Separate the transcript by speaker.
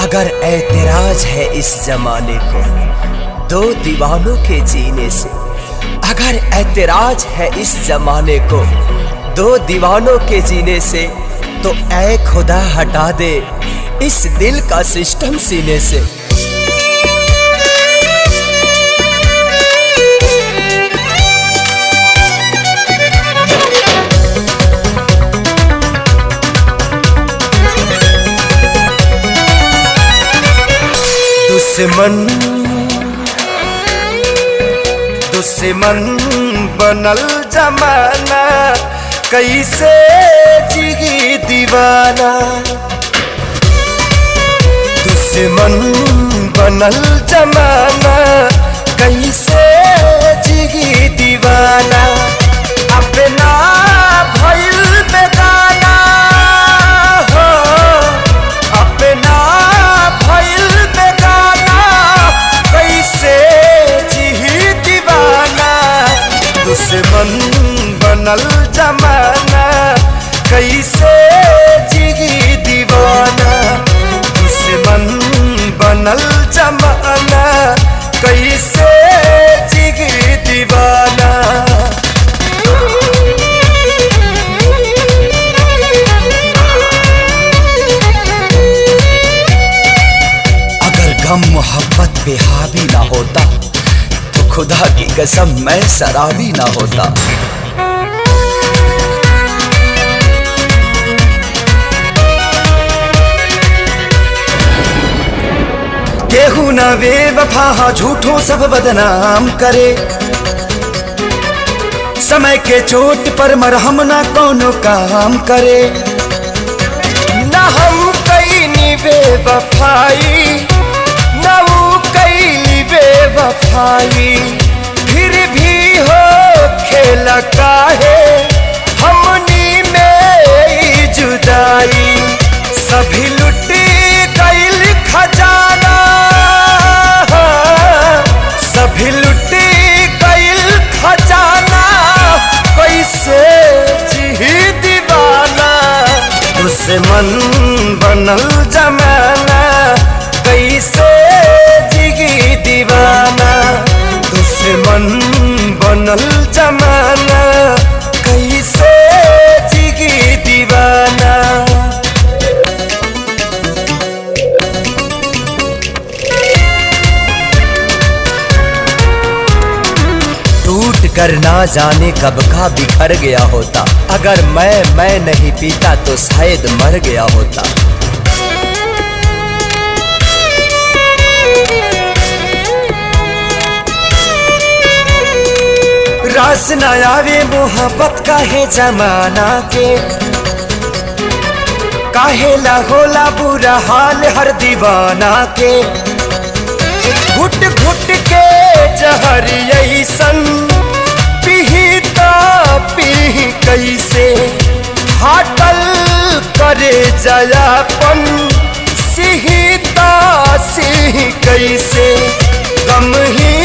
Speaker 1: अगर ऐतराज है इस जमाने को दो दीवानों के जीने से, अगर ऐतराज है इस जमाने को दो दीवानों के जीने से, तो ऐ खुदा हटा दे इस दिल का सिस्टम सीने से। दुश्मन बनल जमाना, कैसे जिगी दीवाना। दुश्मन बनल जमाना, कैसे जिगी दीवाना। अपना भइल बेगाना हो, अपना भइल बेगाना, कैसे जिही दीवाना। दुश्मन बनल जमाना, कैसे जिगी दीवाना। दुश्मन बनल जमाना, कैसे जिगी दीवाना। अगर गम मोहब्बत पे हावी ना होता, तो खुदा की कसम मैं शराबी ना होता। केहू ना बेवफा झूठों सब बदनाम करे, समय के चोट पर मरहम ना कोनो काम करे। ना हम कईनी बेवफाई, ना वो कईनी बेवफाई, फिर भी हो खेला काहे हमनी में जुदाई। सभी लुटी गईल खजाना, सभी लुटी गईल खजाना, कैसे जिही दीवाना। दुश्मन बनल जमाना, कैसे जिगी दीवाना। दुश्मन बनल जमाना, कैसे जिगी दीवाना। कर ना जाने कब का बिखर गया होता, अगर मैं नहीं पीता तो शायद मर गया होता। रास न आवे मोहब्बत काहे जमाना के, काहे ला होला बुरा हाल हर दीवाना के। घुट घुट के जहर ऐसन पीता पी कैसे, फाटल करे जयापन सिहिता सिह कैसे। गम ही